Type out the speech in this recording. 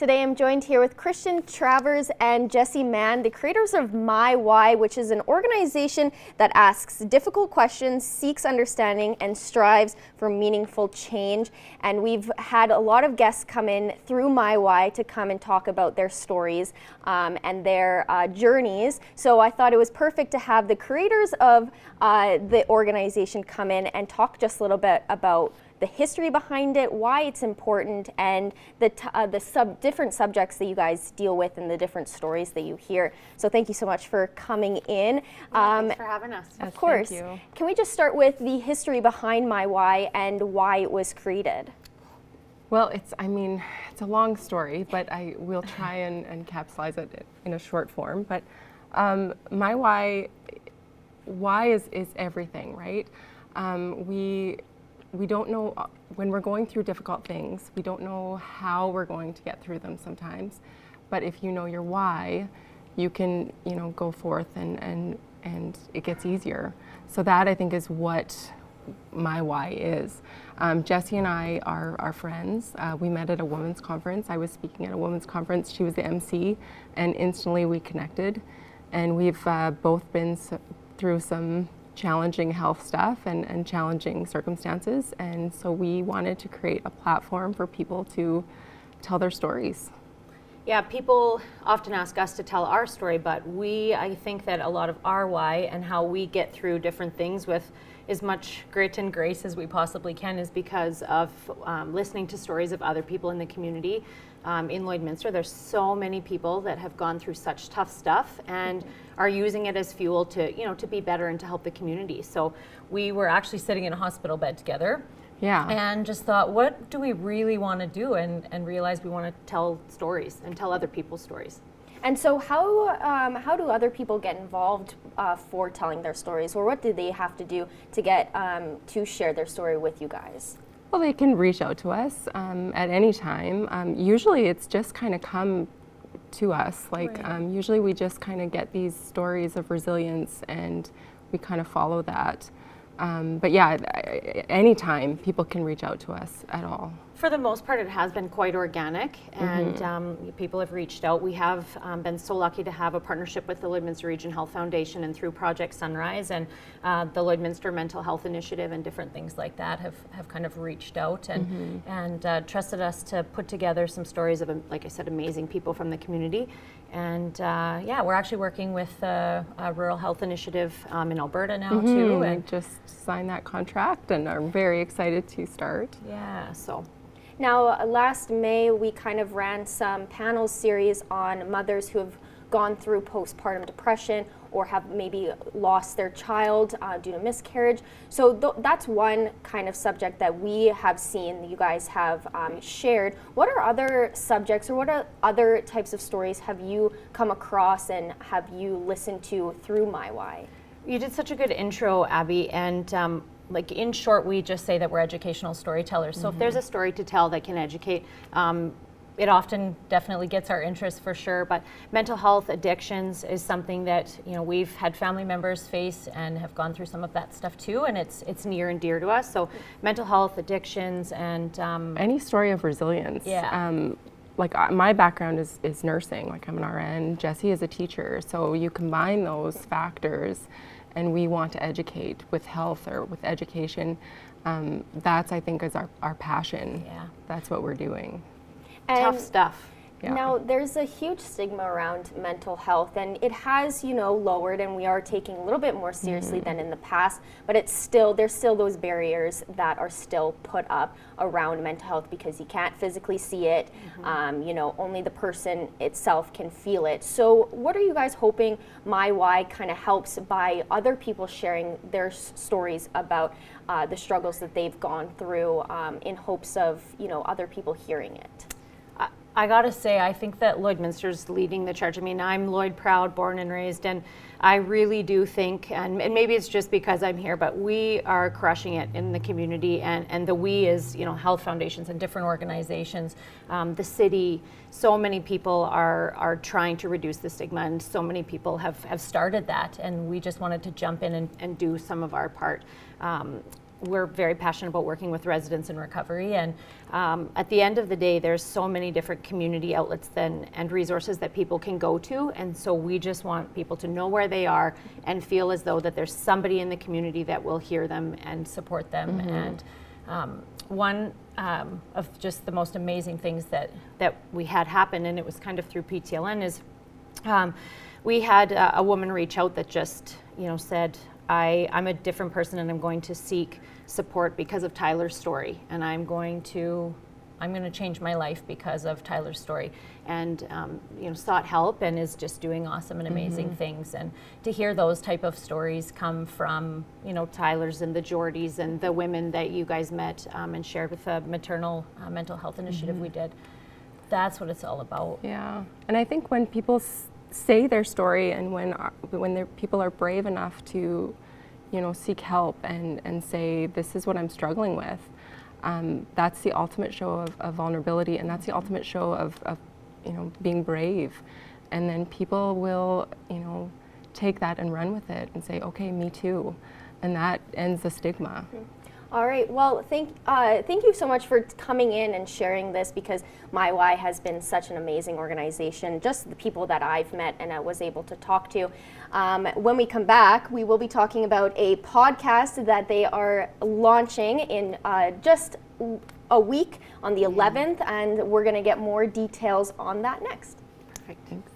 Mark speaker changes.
Speaker 1: Today I'm joined here with Christian Travers and Jesse Mann, the creators of My Why, which is an organization that asks difficult questions, seeks understanding, and strives for meaningful change. And we've had a lot of guests come in through My Why to come and talk about their stories and their journeys. So I thought it was perfect to have the creators of the organization come in and talk just a little bit about the history behind it, why it's important, and the different subjects that you guys deal with and the different stories that you hear. So thank you so much for coming in.
Speaker 2: Thanks for having us.
Speaker 1: Of course.
Speaker 3: Thank you.
Speaker 1: Can we just start with the history behind My Why and why it was created?
Speaker 3: Well, it's a long story, but I will try and encapsulate it in a short form. But My Why is everything, right? We don't know, when we're going through difficult things, we don't know how we're going to get through them sometimes. But if you know your why, you can, go forth and it gets easier. So that, I think, is what My Why is. Jesse and I are friends. We met at a women's conference. I was speaking at a women's conference. She was the MC, and instantly we connected. And we've both been through some challenging health stuff and challenging circumstances, and so we wanted to create a platform for people to tell their stories.
Speaker 2: Yeah, people often ask us to tell our story, but I think that a lot of our why and how we get through different things with as much grit and grace as we possibly can is because of listening to stories of other people in the community. In Lloydminster, there's so many people that have gone through such tough stuff and are using it as fuel to be better and to help the community. So we were actually sitting in a hospital bed together.
Speaker 3: Yeah.
Speaker 2: And just thought, what do we really want to do? And realized we want to tell stories and tell other people's stories.
Speaker 1: And so how do other people get involved for telling their stories, or what do they have to do to get to share their story with you guys?
Speaker 3: Well, they can reach out to us at any time. Usually it's just kind of come to us. Usually we just kind of get these stories of resilience and we kind of follow that. But yeah, anytime people can reach out to us at all.
Speaker 2: For the most part, it has been quite organic, and people have reached out. We have been so lucky to have a partnership with the Lloydminster Region Health Foundation and through Project Sunrise and the Lloydminster Mental Health Initiative and different things like that have kind of reached out and trusted us to put together some stories of, like I said, amazing people from the community. And we're actually working with a rural health initiative in Alberta now too.
Speaker 3: And just signed that contract and are very excited to start.
Speaker 2: Yeah, so.
Speaker 1: Now, last May, we kind of ran some panel series on mothers who have gone through postpartum depression or have maybe lost their child due to miscarriage. So that's one kind of subject that we have seen that you guys have shared. What are other subjects or what are other types of stories have you come across and have you listened to through My Why?
Speaker 2: You did such a good intro, Abby, and in short, we just say that we're educational storytellers. So if there's a story to tell that can educate, it often definitely gets our interest for sure. But mental health addictions is something that we've had family members face and have gone through some of that stuff too, and it's near and dear to us. So mental health addictions and
Speaker 3: any story of resilience.
Speaker 2: Yeah.
Speaker 3: My background is nursing. I'm an RN. Jesse is a teacher. So you combine those factors, and we want to educate with health or with education. That's, I think, is our passion.
Speaker 2: Yeah.
Speaker 3: That's what we're doing.
Speaker 1: And
Speaker 2: tough stuff.
Speaker 3: Yeah.
Speaker 1: now, there's a huge stigma around mental health, and it has, lowered, and we are taking a little bit more seriously than in the past, but there's still those barriers that are still put up around mental health because you can't physically see it, only the person itself can feel it. So what are you guys hoping My Why kind of helps by other people sharing their stories about the struggles that they've gone through in hopes of, other people hearing it?
Speaker 2: I gotta say, I think that Lloydminster's leading the charge. I mean, I'm Lloyd proud, born and raised, and I really do think, and maybe it's just because I'm here, but we are crushing it in the community, and the we is, health foundations and different organizations, the city. So many people are trying to reduce the stigma, and so many people have started that, and we just wanted to jump in and do some of our part. we're very passionate about working with residents in recovery, and at the end of the day, there's so many different community outlets and resources that people can go to, and so we just want people to know where they are and feel as though that there's somebody in the community that will hear them and support them. And one of just the most amazing things that we had happen, and it was kind of through PTLN, is we had a woman reach out that just, said, I'm a different person and I'm going to seek support because of Tyler's story, and I'm going to change my life because of Tyler's story, and sought help and is just doing awesome and amazing things. And to hear those type of stories come from Tyler's and the Geordies and the women that you guys met and shared with the maternal mental health initiative we did, that's what it's all about.
Speaker 3: Yeah, and I think when people say their story, and when people are brave enough to seek help and say, this is what I'm struggling with, that's the ultimate show of vulnerability, and that's the ultimate show of being brave. And then people will take that and run with it and say, okay, me too, and that ends the stigma.
Speaker 1: All right. Well, thank you so much for coming in and sharing this, because My Why has been such an amazing organization. Just the people that I've met and I was able to talk to. When we come back, we will be talking about a podcast that they are launching in just a week on the 11th, and we're going to get more details on that next.
Speaker 3: Perfect. Thanks.